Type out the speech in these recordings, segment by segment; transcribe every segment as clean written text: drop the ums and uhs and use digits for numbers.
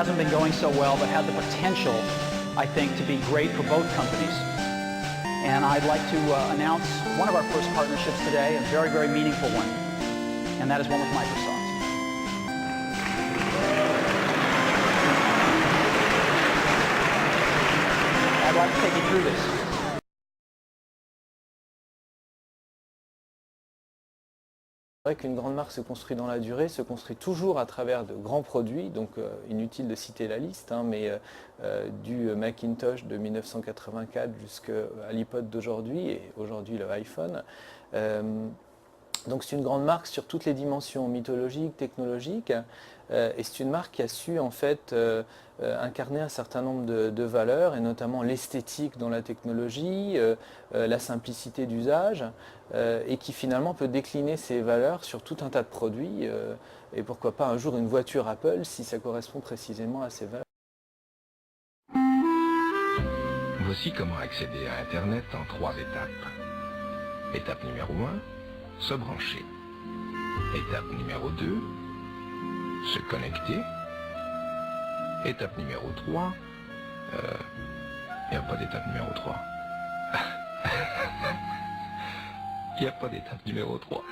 hasn't been going so well, but had the potential, I think, to be great for both companies. And I'd like to announce one of our first partnerships today, a very, very meaningful one, and that is one with Microsoft. I'd like to take you through this. C'est vrai qu'une grande marque se construit dans la durée, se construit toujours à travers de grands produits, donc inutile de citer la liste, hein, mais du Macintosh de 1984 jusqu'à l'iPod d'aujourd'hui et aujourd'hui le iPhone. Donc c'est une grande marque sur toutes les dimensions mythologiques, technologiques, et c'est une marque qui a su en fait incarner un certain nombre de valeurs, et notamment l'esthétique dans la technologie, la simplicité d'usage, et qui finalement peut décliner ces valeurs sur tout un tas de produits, et pourquoi pas un jour une voiture Apple si ça correspond précisément à ces valeurs. Voici comment accéder à Internet en 3 étapes. Étape numéro 1, se brancher. Étape numéro 2, se connecter. Étape numéro 3, il n'y a pas d'étape numéro 3. Il n'y a pas d'étape numéro 3.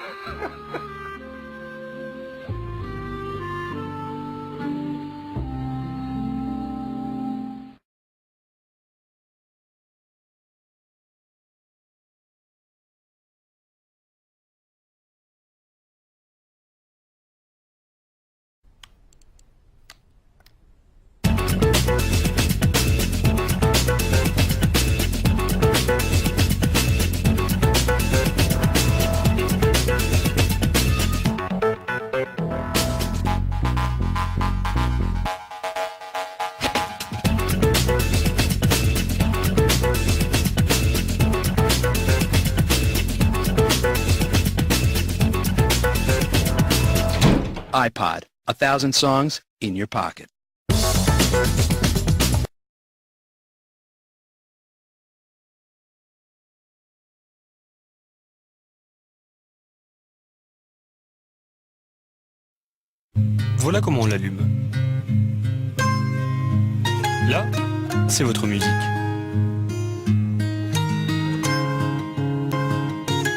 iPod, 1,000 songs in your pocket. Voilà comment on l'allume. Là, c'est votre musique.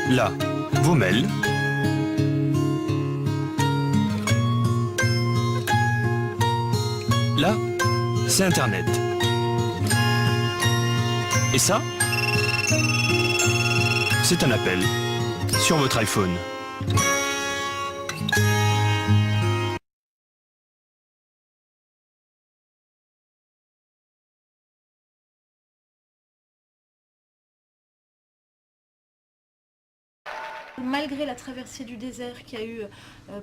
Là, vos mails. Là, c'est Internet. Et ça, c'est un appel sur votre iPhone. Malgré la traversée du désert qu'il y a eu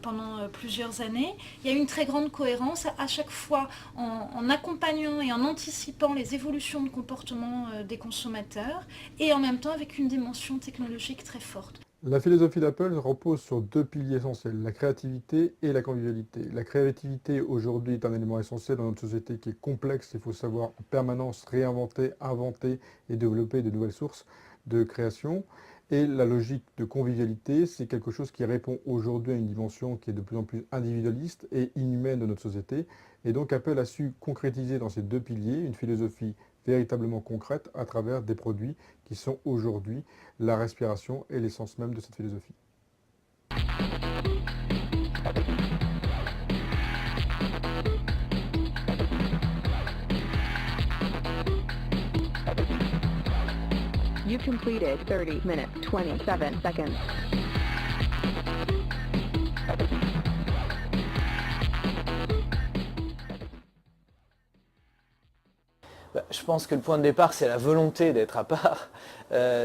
pendant plusieurs années, il y a eu une très grande cohérence à chaque fois en accompagnant et en anticipant les évolutions de comportement des consommateurs et en même temps avec une dimension technologique très forte. La philosophie d'Apple repose sur 2 piliers essentiels, la créativité et la convivialité. La créativité aujourd'hui est un élément essentiel dans notre société qui est complexe, il faut savoir en permanence réinventer, inventer et développer de nouvelles sources de création. Et la logique de convivialité, c'est quelque chose qui répond aujourd'hui à une dimension qui est de plus en plus individualiste et inhumaine de notre société. Et donc Apple a su concrétiser dans ces 2 piliers une philosophie véritablement concrète à travers des produits qui sont aujourd'hui la respiration et l'essence même de cette philosophie. You completed 30 minutes, 27 seconds. Je pense que le point de départ, c'est la volonté d'être à part.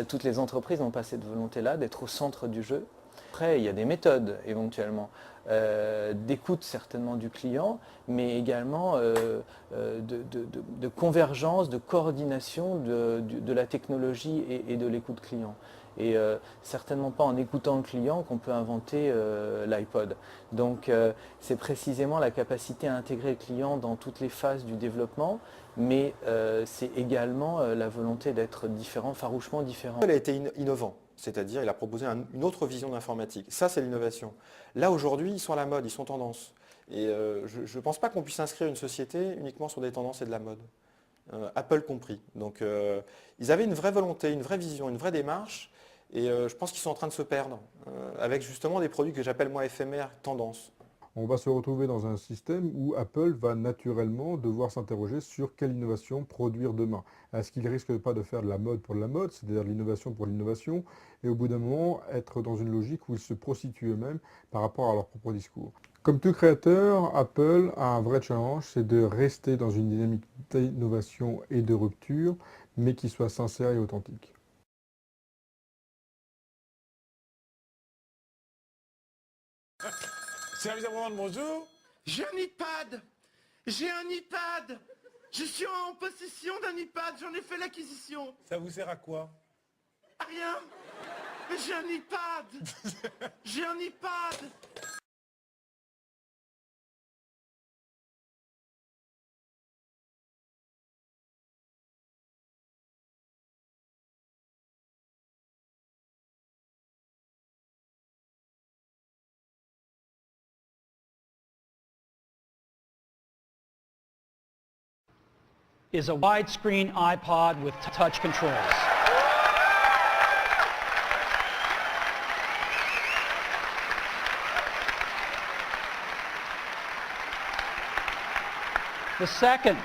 Toutes les entreprises ont pas cette volonté-là, d'être au centre du jeu. Après, il y a des méthodes éventuellement, d'écoute certainement du client, mais également de convergence, de coordination de la technologie et de l'écoute client. Et certainement pas en écoutant le client qu'on peut inventer l'iPod. Donc c'est précisément la capacité à intégrer le client dans toutes les phases du développement, mais c'est également la volonté d'être différent, farouchement différent. Il a été innovant, c'est-à-dire il a proposé une autre vision d'informatique. Ça, c'est l'innovation. Là, aujourd'hui, ils sont à la mode, ils sont tendance. Et je ne pense pas qu'on puisse inscrire une société uniquement sur des tendances et de la mode. Apple compris. Donc ils avaient une vraie volonté, une vraie vision, une vraie démarche. Et je pense qu'ils sont en train de se perdre avec justement des produits que j'appelle moi éphémères, tendances. On va se retrouver dans un système où Apple va naturellement devoir s'interroger sur quelle innovation produire demain. Est-ce qu'il risque pas de faire de la mode pour de la mode, c'est-à-dire de l'innovation pour l'innovation, et au bout d'un moment être dans une logique où ils se prostituent eux-mêmes par rapport à leur propre discours. Comme tout créateur, Apple a un vrai challenge, c'est de rester dans une dynamique d'innovation et de rupture, mais qui soit sincère et authentique. Service après-vente, bonjour. J'ai un iPad. J'ai un iPad. Je suis en possession d'un iPad. J'en ai fait l'acquisition. Ça vous sert à quoi? À rien. Mais j'ai un iPad. J'ai un iPad. Is a widescreen iPod with touch controls. The second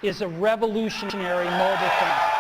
is a revolutionary mobile phone.